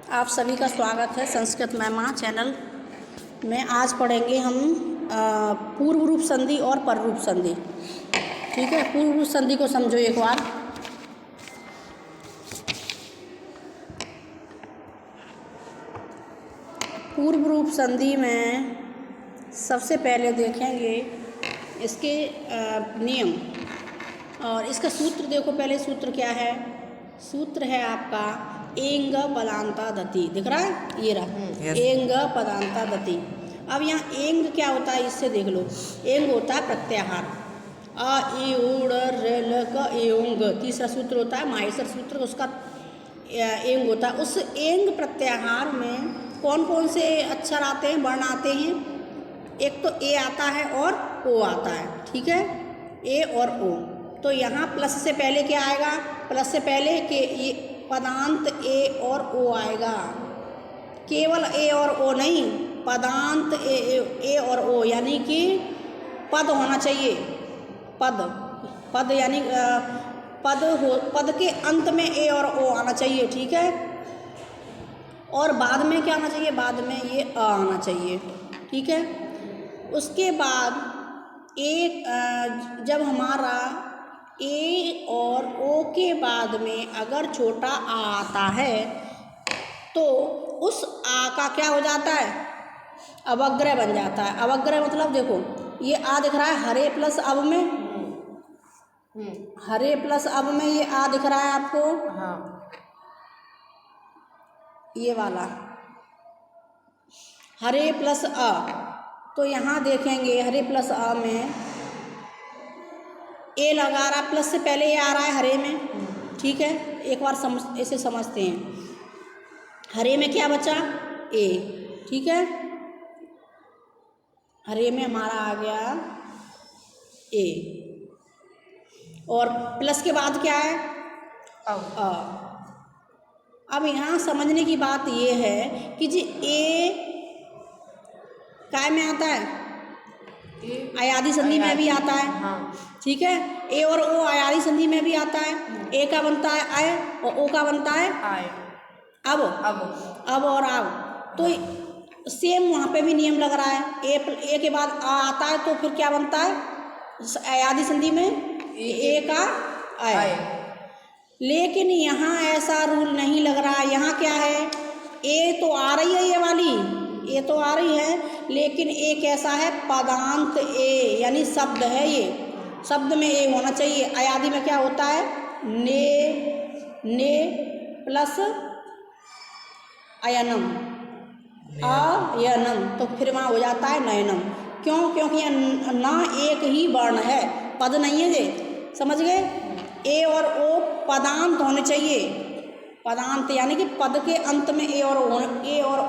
आप सभी का स्वागत है संस्कृत महिमा चैनल में। आज पढ़ेंगे हम पूर्व रूप संधि और पर रूप संधि। ठीक है, पूर्व रूप संधि को समझो एक बार। पूर्व रूप संधि में सबसे पहले देखेंगे इसके नियम और इसका सूत्र। देखो पहले सूत्र क्या है। सूत्र है आपका एंग पदांता दति। दिख रहा है, ये रहा एंग पदांता दति। अब यहाँ एंग क्या होता है इससे देख लो। एंग होता है प्रत्याहार। अ ई उड़ र ल क एंग। तीसरा सूत्र होता है माहेश्वर सूत्र, उसका एंग होता है। उस एंग प्रत्याहार में कौन कौन से अक्षर आते हैं, वर्ण आते हैं। एक तो ए आता है और ओ आता है। ठीक है, ए और ओ। तो यहाँ प्लस से पहले क्या आएगा? प्लस से पहले के ये पदांत ए और ओ आएगा। केवल ए और ओ नहीं, पदांत ए और ओ, यानी कि पद होना चाहिए। पद यानी पद के अंत में ए और ओ आना चाहिए। ठीक है, और बाद में क्या आना चाहिए? बाद में ये अ आना चाहिए। ठीक है, उसके बाद जब हमारा ए और ओ के बाद में अगर छोटा आ आता है तो उस आ का क्या हो जाता है? अवग्रह बन जाता है। अवग्रह मतलब देखो ये आ दिख रहा है हरे प्लस अब में, हरे प्लस अब में ये आ दिख रहा है आपको। हाँ, ये वाला हरे प्लस अ। तो यहाँ देखेंगे हरे प्लस अ में ए लगा रहा, प्लस से पहले ये आ रहा है हरे में। ठीक है, एक बार ऐसे समझते हैं। हरे में क्या बचा? ए। ठीक है, हरे में हमारा आ गया ए, और प्लस के बाद क्या है? अ। अब यहाँ समझने की बात ये है कि जी ए काय में आता है? अयादि संधि में भी आता है। हाँ। ठीक है, ए और ओ अयादि संधि में भी आता है। ए का बनता है आय और ओ का बनता है आय। अब और अब तो सेम वहाँ पे भी नियम लग रहा है। ए के बाद आ आता है तो फिर क्या बनता है? अयादि संधि में ए का आय। लेकिन यहाँ ऐसा रूल नहीं लग रहा है। यहाँ क्या है? ए तो आ रही है, ये वाली ए तो आ रही है, लेकिन ए कैसा है? पदांत ए, यानी शब्द है। ये शब्द में ए होना चाहिए। अयादि में क्या होता है? ने प्लस अयनम, अयनम, तो फिर वहाँ हो जाता है नयनम। क्यों? क्योंकि यहाँ ना एक ही वर्ण है, पद नहीं है ये। समझ गए? ए और ओ पदांत होने चाहिए। पदांत यानी कि पद के अंत में ए और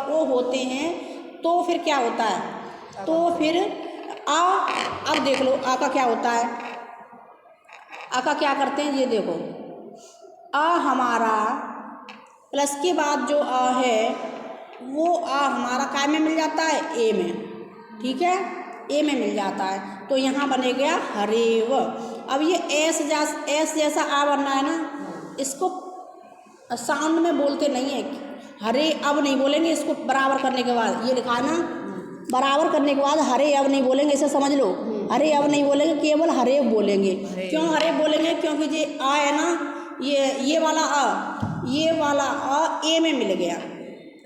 ओ होते हैं तो फिर क्या होता है? तो फिर आ। अब देख लो आ का क्या होता है। आ का क्या करते हैं ये देखो। आ हमारा प्लस के बाद जो आ है वो आ हमारा काय में मिल जाता है? ए में। ठीक है, ए में मिल जाता है तो यहाँ बने गया हरेव। अब ये एस जैसा आ बनना है ना, इसको साउंड में बोलते नहीं है। हरे अब नहीं बोलेंगे इसको। बराबर करने के बाद ये लिखा है ना, बराबर करने के बाद हरे अब नहीं बोलेंगे, इसे समझ लो। हरे अब नहीं बोलेंगे, केवल हरे बोलेंगे। क्यों हरे बोलेंगे? क्योंकि ये आ है ना, ये वाला आ ए में मिल गया।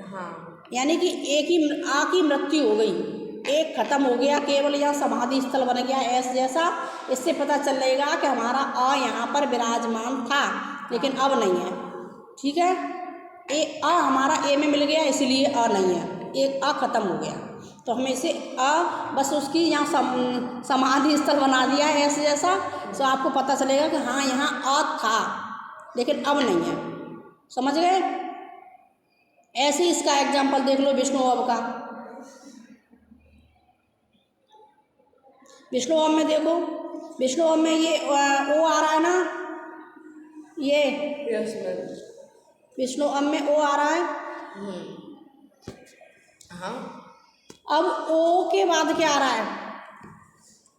हाँ, यानी कि एक ही आ की मृत्यु हो गई, एक खत्म हो गया, केवल यहाँ समाधि स्थल बन गया एस जैसा। इससे पता चलेगा कि हमारा आ यहाँ पर विराजमान था, लेकिन अब नहीं है। ठीक है, ए आ हमारा ए में मिल गया, इसलिए आ नहीं है, एक आ खत्म हो गया। तो हमें इसे आ बस उसकी यहाँ समाधि स्थल बना दिया है ऐसे जैसा, तो आपको पता चलेगा कि हाँ यहाँ आ था, लेकिन अब नहीं है। समझ गए? ऐसे ही इसका एग्जाम्पल देख लो विष्णु अब का। विष्णु अब में देखो, विष्णु अब में ये ओ आ रहा है ना, ये विष्णु अब में ओ आ रहा है। हाँ, अब ओ के बाद क्या आ रहा है?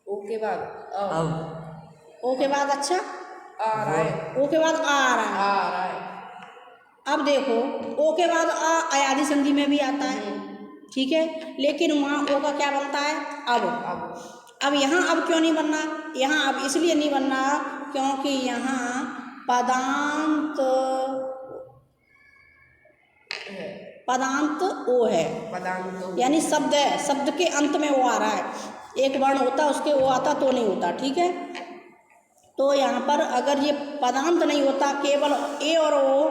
ओ के बाद ओ के बाद अच्छा आ रहा है। ओ के बाद आ रहा है। अब देखो ओ के बाद आ अयादी संधि में भी आता है, ठीक है, लेकिन वहाँ ओ का क्या बनता है अब यहाँ अब क्यों नहीं बनना, यहाँ अब इसलिए नहीं बनना क्योंकि यहाँ पदांत ओ है, यानी शब्द है, शब्द के अंत में वो आ रहा है, एक वर्ण होता उसके वो आता तो नहीं होता, ठीक है। तो यहाँ पर अगर ये पदांत नहीं होता, केवल ए और ओ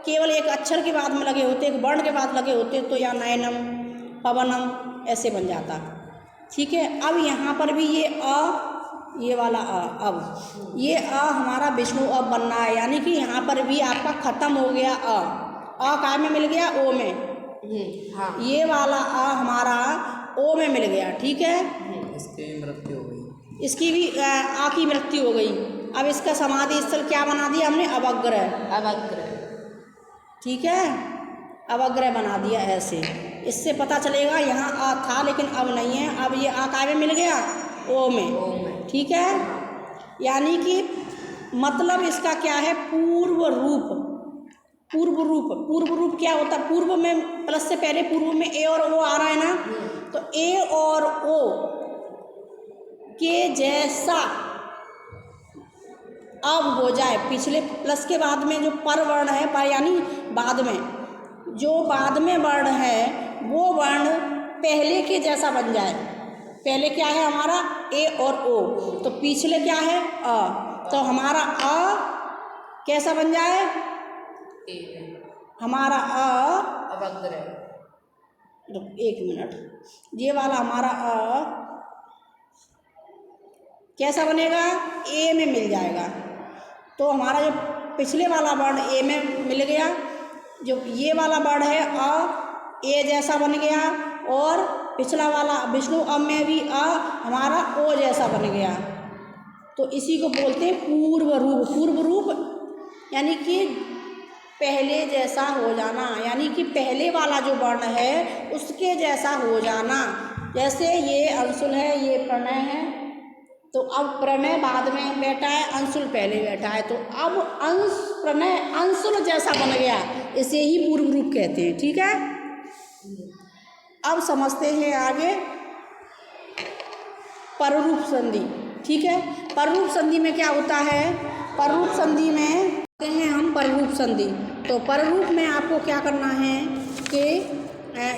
केवल एक अक्षर के बाद में लगे होते, एक वर्ण के बाद लगे होते, तो या नयनम पवनम ऐसे बन जाता, ठीक है। अब यहाँ पर भी ये ये वाला अब ये हमारा विष्णु अब बनना है, यानी कि यहाँ पर भी आपका खत्म हो गया काय में मिल गया ओ में, हाँ। ये वाला हमारा ओ में मिल गया, ठीक है। इसकी मृत्यु हो गई, इसकी भी की मृत्यु हो गई। अब इसका समाधि स्थल क्या बना दिया हमने, अवग्रह, ठीक है, अवग्रह बना दिया ऐसे। इससे पता चलेगा यहाँ आ था लेकिन अब नहीं है, अब ये काय में मिल गया ओ में, ठीक है। यानी कि मतलब इसका क्या है, पूर्व रूप क्या होता है, पूर्व में प्लस से पहले पूर्व में ए और ओ आ रहा है ना, तो ए और ओ के जैसा अब हो जाए, पिछले प्लस के बाद में जो पर वर्ण है, पर यानी बाद में जो बाद में वर्ण है वो वर्ण पहले के जैसा बन जाए। पहले क्या है हमारा ए और ओ, तो पिछले क्या है तो हमारा कैसा बन जाए, हमारा अवग्रह, एक मिनट, ये वाला हमारा कैसा बनेगा, ए में मिल जाएगा। तो हमारा जो पिछले वाला वर्ण ए में मिल गया, जो ये वाला वर्ण है ए जैसा बन गया, और पिछला वाला विष्णु अब में भी हमारा ओ जैसा बन गया। तो इसी को बोलते हैं पूर्व रूप, यानी कि पहले जैसा हो जाना, यानी कि पहले वाला जो वर्ण है उसके जैसा हो जाना। जैसे ये अंशुल है, ये प्रणय है, तो अब प्रणय बाद में बैठा है, अंशुल पहले बैठा है, तो अब प्रणय अंशुल जैसा बन गया, इसे ही पूर्व रूप कहते हैं, ठीक है। अब समझते हैं आगे पररूप संधि, ठीक है। पररूप संधि में क्या होता है, पररूप संधि में कहते हैं हम पररूप संधि। तो पररूप में आपको क्या करना है कि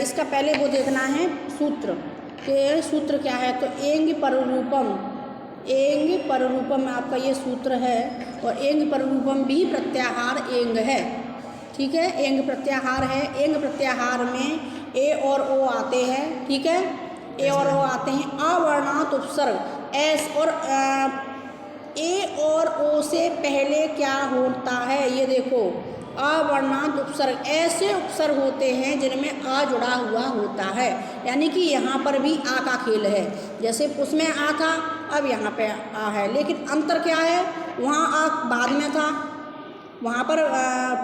इसका पहले वो देखना है सूत्र, के सूत्र क्या है, तो एंग पररूपम में आपका ये सूत्र है, और एंग पररूपम भी प्रत्याहार एंग है, ठीक है, एंग प्रत्याहार है। एंग प्रत्याहार में ए और ओ आते हैं, ठीक है, ए और ओ आते हैं, अवर्णात उपसर्ग एस, और ए और ओ से पहले क्या होता है, ये देखो अवर्णात उपसर्ग, ऐसे उपसर्ग होते हैं जिनमें आ जुड़ा हुआ होता है, यानी कि यहाँ पर भी आ का खेल है। जैसे उसमें आ था, अब यहाँ पे आ है, लेकिन अंतर क्या है, वहाँ आ बाद में था, वहाँ पर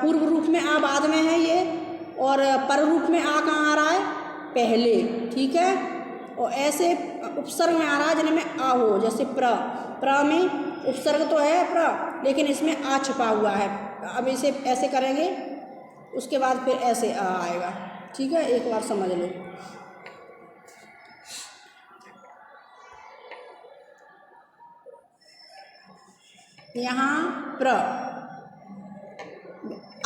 पूर्व रूप में आ बाद में है ये, और पर रूप में आ कहाँ आ रहा है, पहले, ठीक है। और ऐसे उपसर्ग में आ रहा है जिनमें आ हो, जैसे प्र में उपसर्ग तो है प्र, लेकिन इसमें आ छुपा हुआ है। अब इसे ऐसे करेंगे, उसके बाद फिर ऐसे आ आएगा, ठीक है, एक बार समझ लो। यहाँ प्र,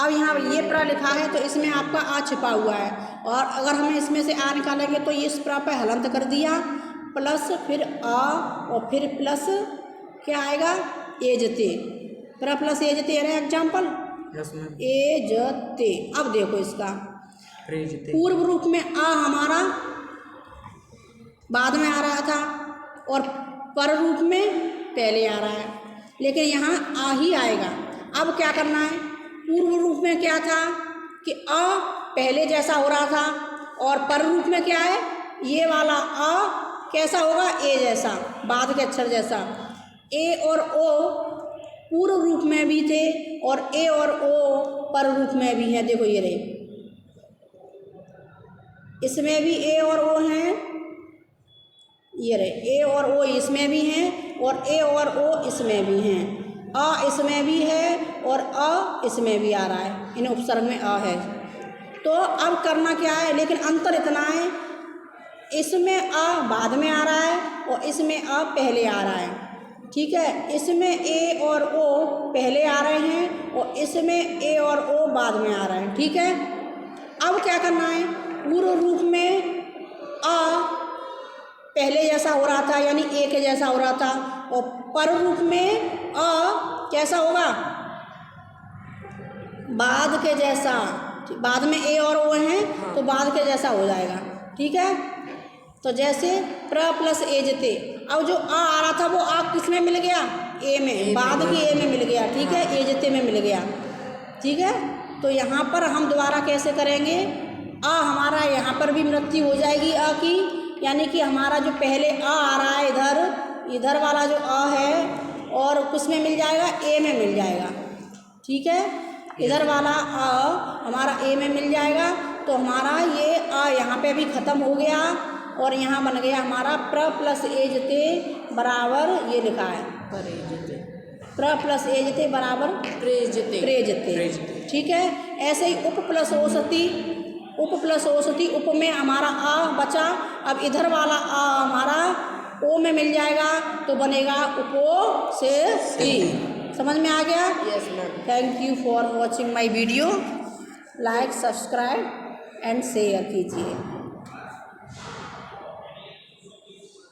अब यहाँ ये प्र लिखा है तो इसमें आपका आ छिपा हुआ है, और अगर हमें इसमें से आ निकालेंगे तो इस प्र पे हलंत कर दिया, प्लस फिर आ, और फिर प्लस क्या आएगा, एजते, प्र प्लस एजते है एग्जाम्पल, एजते। अब देखो इसका पूर्व रूप में आ हमारा बाद में आ रहा था, और पर रूप में पहले आ रहा है, लेकिन यहाँ आ ही आएगा। अब क्या करना है, पूर्व रूप में क्या था कि अ पहले जैसा हो रहा था, और पर रूप में क्या है, ये वाला अ कैसा होगा, ए जैसा, बाद के अक्षर जैसा। ए और ओ पूर्व रूप में भी थे, और ए और ओ पर रूप में भी है, देखो ये रहे, इसमें भी ए और ओ हैं, ये रहे ए और ओ इसमें भी हैं, और ए और ओ इसमें भी हैं। अ इसमें भी है और अ इसमें भी आ रहा है, इन उपसर्ग में अ है। तो अब करना क्या है, लेकिन अंतर इतना है, इसमें अ बाद में आ रहा है और इसमें अ पहले आ रहा है। ठीक है, इसमें ए और ओ पहले आ रहे हैं और इसमें ए और ओ बाद में आ रहे हैं। ठीक है, अब क्या करना है, पूर्व रूप में अ पहले जैसा हो रहा था, यानी ए के जैसा हो रहा था, और पर रूप में अ कैसा होगा, बाद के जैसा। बाद में ए और ओ हैं तो बाद के जैसा हो जाएगा। ठीक है, तो जैसे प्र प्लस एजते, अब जो आ रहा था वो आ किस में मिल गया, ए में, बाद की ए में मिल गया। ठीक है, एजते में मिल गया। ठीक है, तो यहाँ पर हम दोबारा कैसे करेंगे, आ हमारा यहाँ पर भी मृत्यु हो जाएगी अ की, यानी कि हमारा जो पहले आ रहा है इधर वाला जो अ है, और किस में मिल जाएगा, ए में मिल जाएगा। ठीक है, इधर वाला अ हमारा ए में मिल जाएगा, तो हमारा ये अ यहाँ पे भी ख़त्म हो गया और यहाँ बन गया हमारा प्र प्लस एजते बराबर, ये लिखा है परेजते, प्र प्लस एजते बराबर प्रेजते, प्रेजते। ठीक है, ऐसे ही उप प्लस ओसती, उप में हमारा आ बचा, अब इधर वाला आ हमारा ओ में मिल जाएगा तो बनेगा उपो से ती। समझ में आ गया? Yes ma'am. Thank you for watching my video. Like, subscribe and share कीजिए।